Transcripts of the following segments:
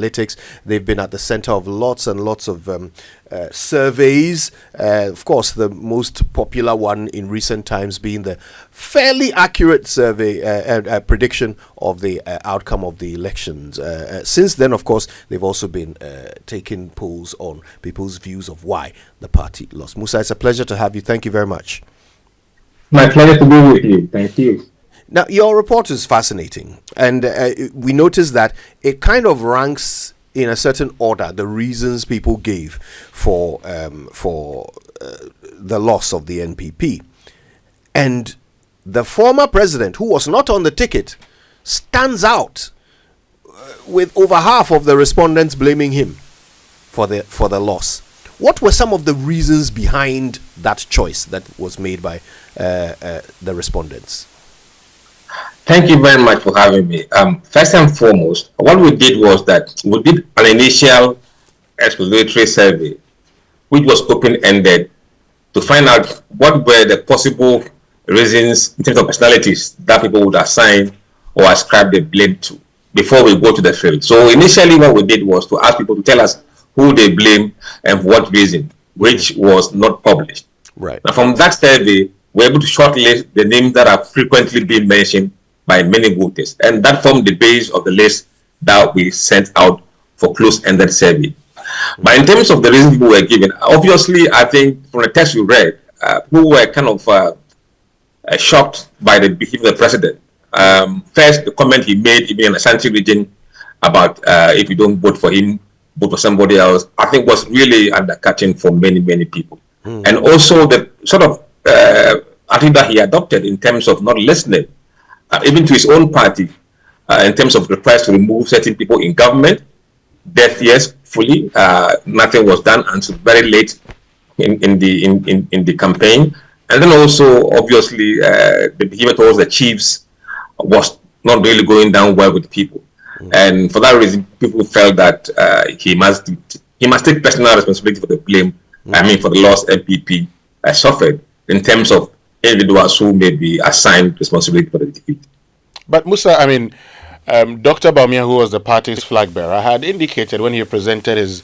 analytics. They've been at the center of lots and lots of surveys. Of course, the most popular one in recent times being the fairly accurate survey prediction of the outcome of the elections. Since then, of course, they've also been taking polls on people's views of why the party lost. Mussa, it's a pleasure to have you. Thank you very much. My pleasure to be with you. Thank you. Now, your report is fascinating, and we noticed that it kind of ranks in a certain order the reasons people gave for the loss of the NPP. And the former president, who was not on the ticket, stands out with over half of the respondents blaming him for the loss. What were some of the reasons behind that choice that was made by the respondents? Thank you very much for having me. First and foremost, what we did was that we did an initial exploratory survey, which was open-ended, to find out what were the possible reasons in terms of personalities that people would assign or ascribe the blame to before we go to the field. So initially what we did was to ask people to tell us who they blame and for what reason, which was not published. Right. Now from that survey, we're able to shortlist the names that are frequently being mentioned by many voters, and that formed the base of the list that we sent out for close-ended survey. But in terms of the reasons people were given, obviously, I think from the text we read, people were kind of shocked by the behavior of the president. First, the comment he made, even in the Ashanti region, about if you don't vote for him, vote for somebody else, I think was really undercutting for many, many people. And also the sort of attitude that he adopted in terms of not listening, even to his own party, in terms of requests to remove certain people in government. Death, yes, fully. Nothing was done until very late in the campaign. And then also, obviously, the behavior towards the chiefs was not really going down well with people. And for that reason, people felt that he must take personal responsibility for the blame. For the loss NPP suffered in terms of individuals who may be assigned responsibility for the defeat. But Mussa, Dr. Bawumia, who was the party's flag bearer, had indicated when he presented his,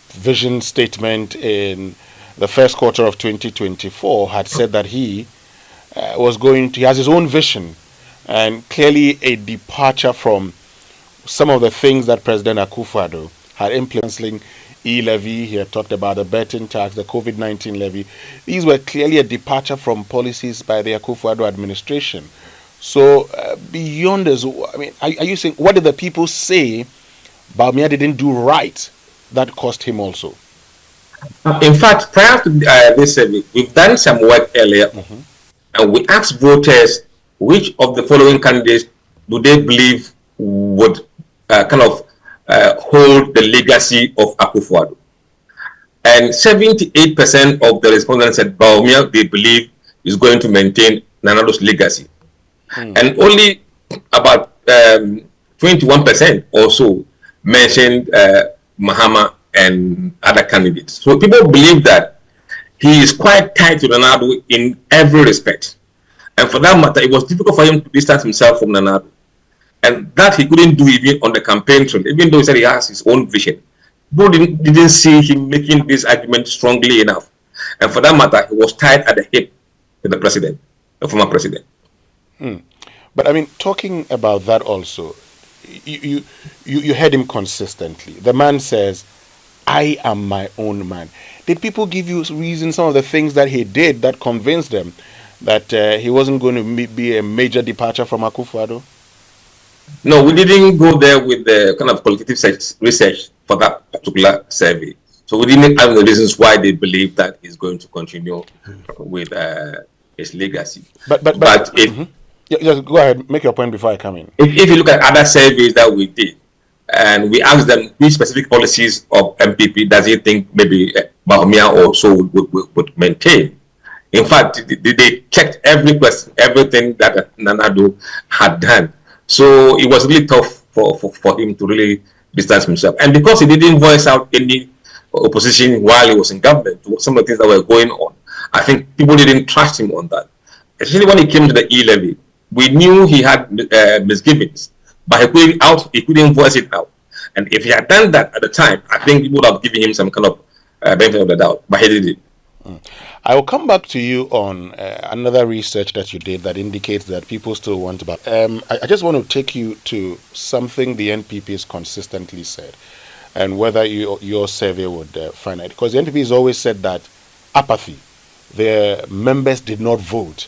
vision statement in the first quarter of 2024, had said that he has his own vision, and clearly a departure from some of the things that President Akufo-Addo had implemented. E-levy, he had talked about the betting tax, the COVID-19 levy. These were clearly a departure from policies by the Akufo-Addo administration. So beyond this, are you saying, what did the people say Bawumia didn't do right that cost him also? In fact, prior to this survey, we've done some work earlier, and we asked voters which of the following candidates do they believe would hold the legacy of Akufo-Addo. And 78% of the respondents said Bawumia, they believe, is going to maintain Nana Addo's legacy. And only about 21% or so mentioned Mahama and other candidates. So people believe that he is quite tied to Nana Addo in every respect. And for that matter, it was difficult for him to distance himself from Nana Addo. And that he couldn't do even on the campaign trail, even though he said he has his own vision. People didn't see him making this argument strongly enough. And for that matter, he was tied at the hip with the president, the former president. But talking about that also, you heard him consistently. The man says, I am my own man. Did people give you reasons, some of the things that he did that convinced them that he wasn't going to be a major departure from Akufo-Addo? No, we didn't go there with the kind of qualitative research for that particular survey. So we didn't have the reasons why they believe that he's going to continue with his legacy. But go ahead, make your point before I come in. If you look at other surveys that we did, and we asked them which specific policies of MPP does he think maybe Bawumia or so would maintain. In fact, they checked every question, everything that Nana Addo had done. So it was really tough for him to really distance himself. And because he didn't voice out any opposition while he was in government to some of the things that were going on, I think people didn't trust him on that. Especially when it came to the E-levy, we knew he had misgivings but he couldn't voice it out. And if he had done that at the time, I think people would have given him some kind of benefit of the doubt, but he did it. I will come back to you on another research that you did that indicates that people still want to. I just want to take you to something the NPP has consistently said, and whether your survey would find it. Because the NPP has always said that apathy, their members did not vote,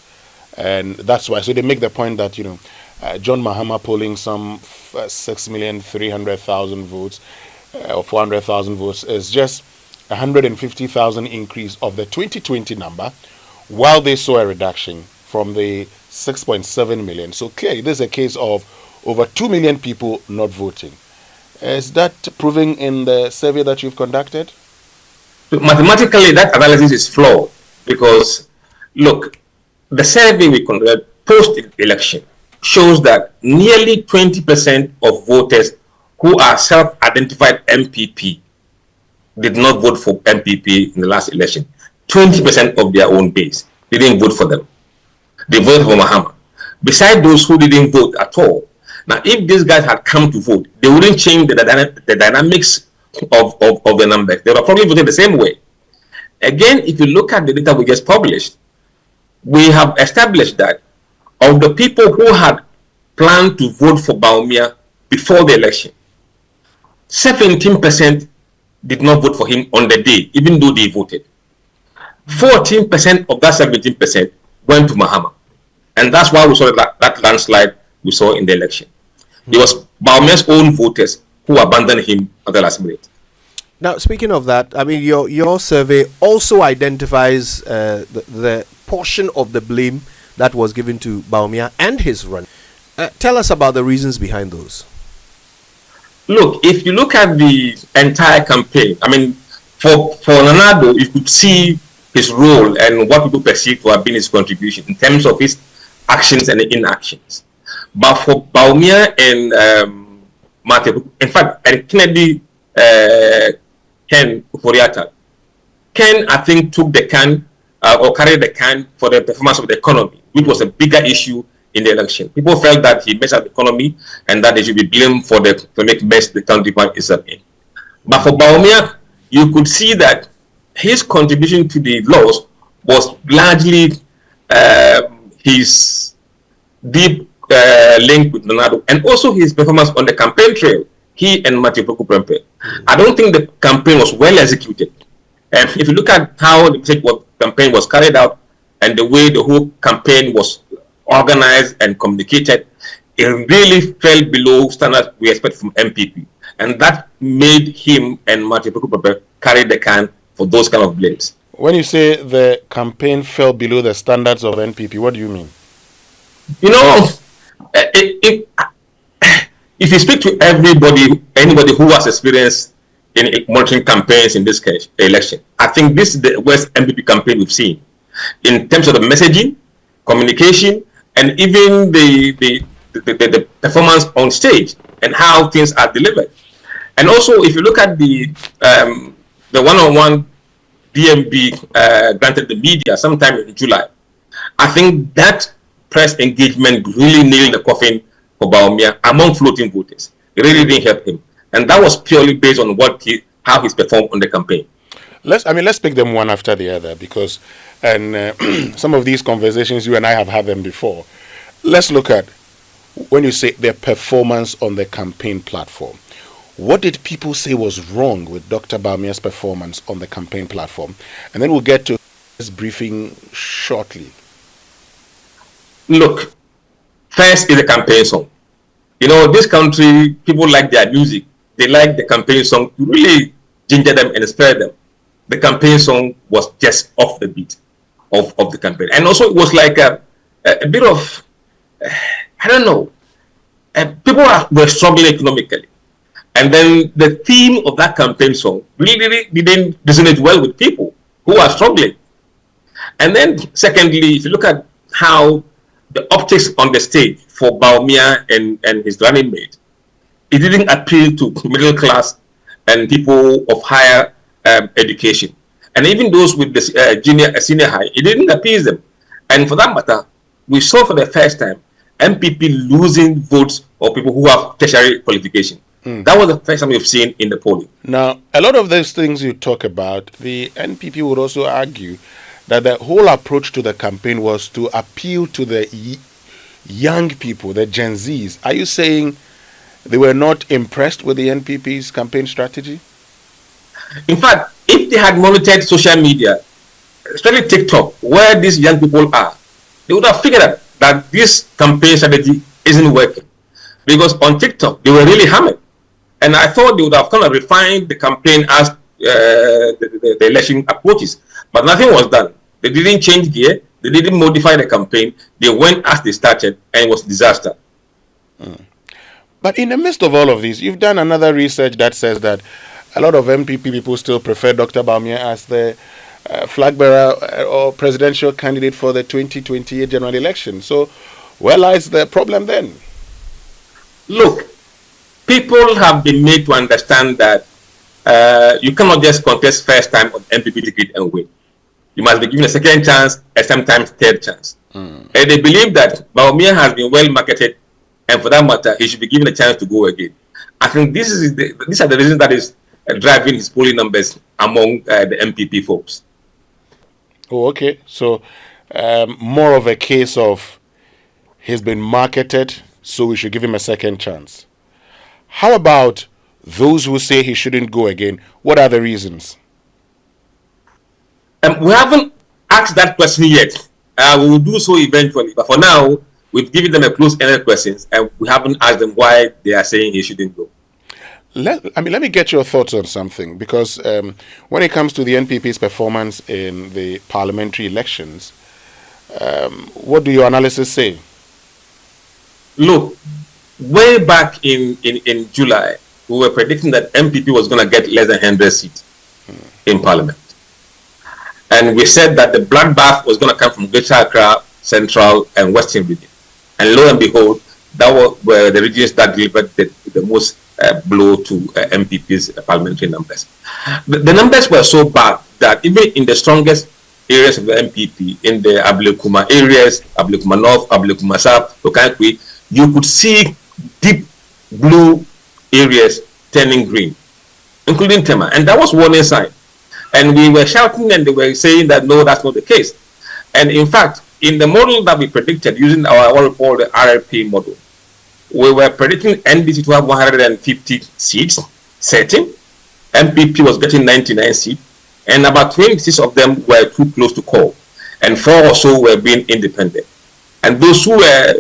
and that's why. So they make the point that John Mahama polling some 6,300,000 votes or 400,000 votes is just 150,000 increase of the 2020 number, while they saw a reduction from the 6.7 million. So clearly, this is a case of over 2 million people not voting. Is that proving in the survey that you've conducted? Mathematically, that analysis is flawed because, look, the survey we conducted post-election shows that nearly 20% of voters who are self-identified MPP did not vote for NPP in the last election. 20% of their own base didn't vote for them. They voted for Mahama. Besides those who didn't vote at all. Now, if these guys had come to vote, they wouldn't change the dynamics of the numbers. They would probably voted the same way. Again, if you look at the data we just published, we have established that of the people who had planned to vote for Bawumia before the election, 17% did not vote for him on the day, even though they voted. 14% of that 17% went to Mahama. And that's why we saw that landslide we saw in the election. It was Bawumia's own voters who abandoned him at the last minute. Now, speaking of that, I mean, your survey also identifies the portion of the blame that was given to Bawumia and his run. Tell us about the reasons behind those. Look, if you look at the entire campaign, I mean, for Nanado, you could see his role and what people perceive to have been his contribution in terms of his actions and inactions. But for Bawumia and Matthew, in fact, and Kennedy, Ken Uforiata, Ken, I think, took the can or carried the can for the performance of the economy, which was a bigger issue in the election. People felt that he messed up the economy and that they should be blamed for the economic mess the country is in. But for Bawumia, you could see that his contribution to the loss was largely his deep link with Nanado and also his performance on the campaign trail, he and Matthew Prempe. I don't think the campaign was well executed. And if you look at how the campaign was carried out and the way the whole campaign was organized and communicated, it really fell below standards we expect from MPP. And that made him and Matthew Prempe carry the can for those kind of blames. When you say the campaign fell below the standards of NPP, what do you mean? You know, if you speak to anybody who has experience in monitoring campaigns in this case, election, I think this is the worst MPP campaign we've seen in terms of the messaging, communication, and even the performance on stage and how things are delivered. And also, if you look at the one-on-one DMB granted the media sometime in July, I think that press engagement really nailed the coffin for Bawumia among floating voters. It really didn't help him. And that was purely based on how he's performed on the campaign. Let's pick them one after the other because some of these conversations, you and I have had them before. Let's look at when you say their performance on the campaign platform. What did people say was wrong with Dr. Bawumia's performance on the campaign platform? And then we'll get to this briefing shortly. Look, first is the campaign song. You know, this country, people like their music. They like the campaign song to really ginger them and inspire them. The campaign song was just off the beat of the campaign. And also it was like a bit of, I don't know, people were struggling economically. And then the theme of that campaign song really didn't resonate well with people who are struggling. And then secondly, if you look at how the optics on the stage for Bawumia and his running mate, it didn't appeal to middle class and people of higher education. And even those with the senior high, it didn't appease them. And for that matter, we saw for the first time MPP losing votes or people who have tertiary qualification. That was the first time we've seen in the polling. Now, a lot of those things you talk about, the NPP would also argue that the whole approach to the campaign was to appeal to the young people, the Gen Zs. Are you saying they were not impressed with the NPP's campaign strategy? In fact, if they had monitored social media, especially TikTok, where these young people are, they would have figured out that this campaign strategy isn't working. Because on TikTok, they were really hammered. And I thought they would have kind of refined the campaign as the election approaches. But nothing was done. They didn't change gear. They didn't modify the campaign. They went as they started, and it was a disaster. But in the midst of all of this, you've done another research that says that a lot of MPP people still prefer Dr. Bawumia as the flag bearer or presidential candidate for the 2028 general election. So where lies the problem then? Look, people have been made to understand that you cannot just contest first time on MPP ticket and win. You must be given a second chance and sometimes third chance. And they believe that Bawumia has been well marketed, and for that matter, he should be given a chance to go again. I think these are the reasons that is driving his polling numbers among the MPP folks. Oh, okay. So more of a case of he's been marketed, so we should give him a second chance. How about those who say he shouldn't go again? What are the reasons? We haven't asked that question yet. We will do so eventually. But for now, we've given them a close-ended questions, and we haven't asked them why they are saying he shouldn't go. Let me get your thoughts on something, because when it comes to the NPP's performance in the parliamentary elections, what do your analysis say? Look, way back in July, we were predicting that MPP was going to get less than 100 seats in Parliament. And we said that the bloodbath was going to come from Greater Accra, Central, and Western region. And lo and behold, that were the regions that delivered the most blow to MPP's parliamentary numbers. The numbers were so bad that even in the strongest areas of the MPP, in the Ablekuma areas, Ablekuma North, Ablekuma South, Okankwi, you could see deep blue areas turning green, including Tema. And that was warning sign. And we were shouting and they were saying that no, that's not the case. And in fact, in the model that we predicted using our what we call the RLP model, we were predicting NDC to have 150 seats, certain. MPP was getting 99 seats, and about 26 of them were too close to call, and 4 or so were being independent. And those who were,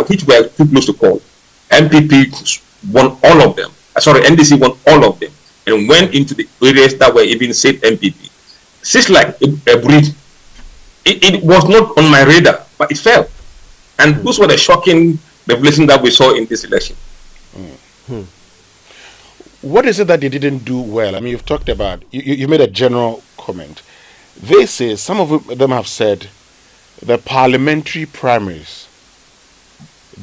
which were too close to call, MPP won all of them. Sorry, NDC won all of them, and went into the areas that were even safe MPP. It's like a bridge. It was not on my radar, but it fell. And those were the shocking revelation that we saw in this election. What is it that they didn't do well? I mean, you've talked about, you made a general comment. They say, some of them have said, the parliamentary primaries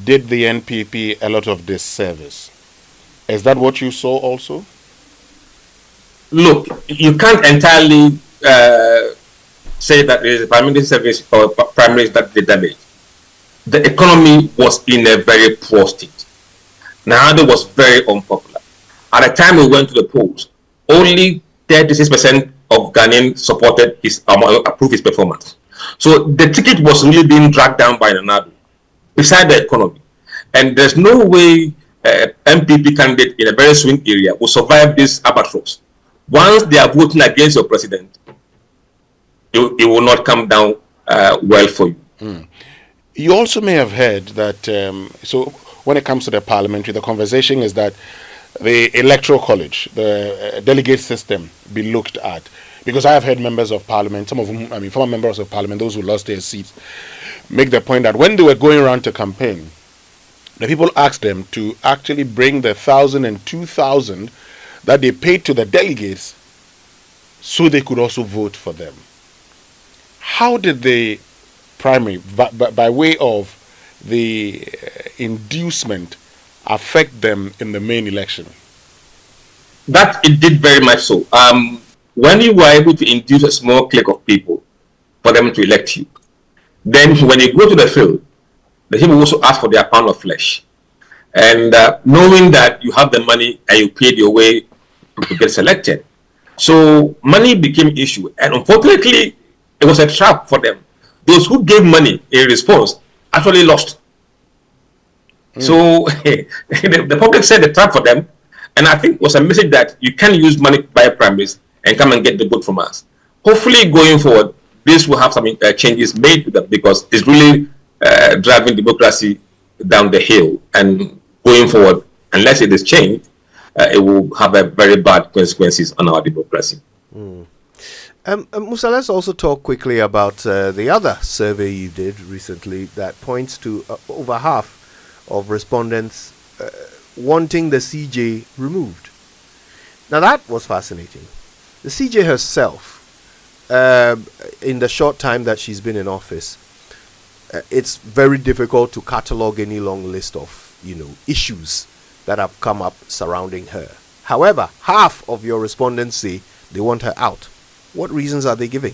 did the NPP a lot of disservice. Is that what you saw also? Look, you can't entirely say that there is a parliamentary service or primaries that did damage. The economy was in a very poor state. Nahado was very unpopular. At the time we went to the polls, only 36% of Ghanaians supported approved his performance. So the ticket was really being dragged down by Nahado, beside the economy. And there's no way MPP candidate in a very swing area will survive this albatross. Once they are voting against your president, it will not come down well for you. You also may have heard that, so when it comes to the parliamentary, the conversation is that the electoral college, the delegate system, be looked at. Because I have heard members of parliament, some of whom, I mean, former members of parliament, those who lost their seats, make the point that when they were going around to campaign, the people asked them to actually bring the 1,000 and 2,000 that they paid to the delegates so they could also vote for them. How did the primary, by way of the inducement, affect them in the main election? That it did very much so. When you were able to induce a small clique of people for them to elect you, then when you go to the field, the people also ask for their pound of flesh. And knowing that you have the money and you paid your way to get selected. So money became an issue. And unfortunately, it was a trap for them. Those who gave money in response actually lost. So the public set the trap for them. And I think it was a message that you can use money to buy primaries and come and get the vote from us. Hopefully, going forward, this will have some changes made to them, because it's really driving democracy down the hill. And going forward, unless it is changed, it will have a very bad consequences on our democracy. Mussa, let's also talk quickly about the other survey you did recently that points to over half of respondents wanting the CJ removed. Now that was fascinating. The CJ herself, in the short time that she's been in office, it's very difficult to catalog any long list of, issues that have come up surrounding her. However, half of your respondents say they want her out. What reasons are they giving?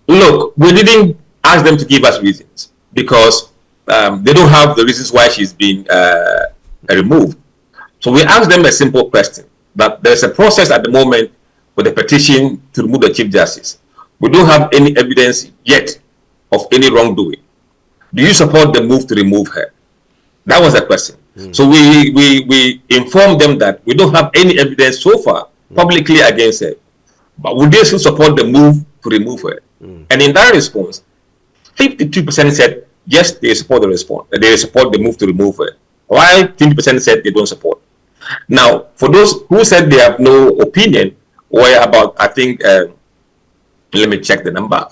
Look, we didn't ask them to give us reasons, because they don't have the reasons why she's been removed. So we asked them a simple question, that there's a process at the moment for the petition to remove the Chief Justice. We don't have any evidence yet of any wrongdoing. Do you support the move to remove her? That was the question. So we informed them that we don't have any evidence so far publicly against her, but would they still support the move to remove her? And in that response, 52% said yes, they support the response. They support the move to remove her, while 20% said they don't support. Now, for those who said they have no opinion, were about, I think, let me check the number,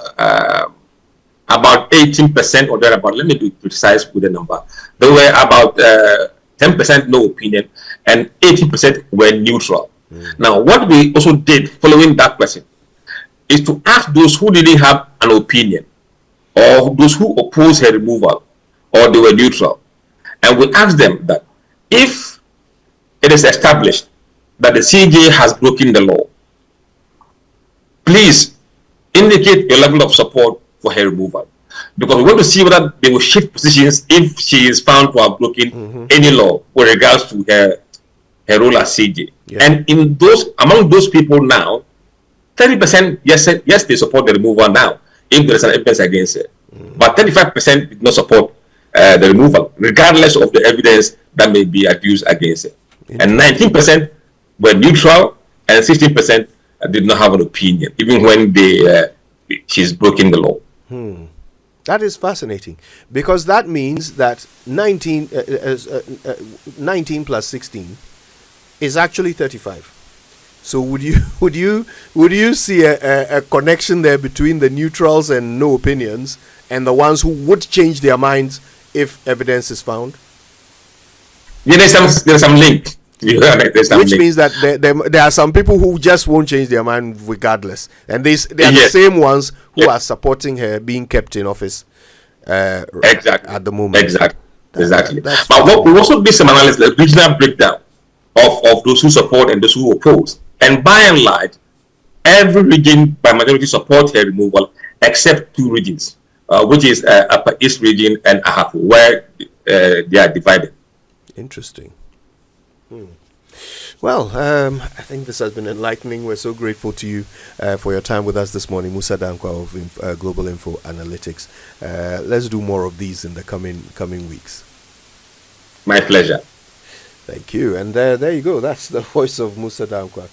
about 18% or thereabout. Let me be precise with the number. There were about 10% no opinion, and 80% were neutral. Now, what we also did following that question is to ask those who didn't have an opinion, or those who opposed her removal, or they were neutral. And we asked them that if it is established that the CJ has broken the law, please indicate your level of support for her removal. Because we want to see whether they will shift positions if she is found to have broken any law with regards to her role as CJ. Yeah. And among those people now, 30% yes, they support the removal now, if there is an evidence against it. But 35% did not support the removal, regardless of the evidence that may be adduced against it. And 19% were neutral, and 16% did not have an opinion, even when she's broken the law. That is fascinating, because that means that 19 plus 16 is actually 35. So would you see a connection there between the neutrals and no opinions and the ones who would change their minds if evidence is found? Yeah, there's some link. Which means that there are some people who just won't change their mind regardless, and they are the same ones who are supporting her being kept in office at the moment. Exactly. But what we also did some analysis, the regional breakdown of those who support and those who oppose. And by and large, every region by majority support her removal except two regions, which is Upper East region and Ahafo, where they are divided. Interesting. Well, I think this has been enlightening. We're so grateful to you for your time with us this morning, Mussa Dankwah of Global Info Analytics. Let's do more of these in the coming weeks. My pleasure. Thank you. And there you go. That's the voice of Mussa Dankwah.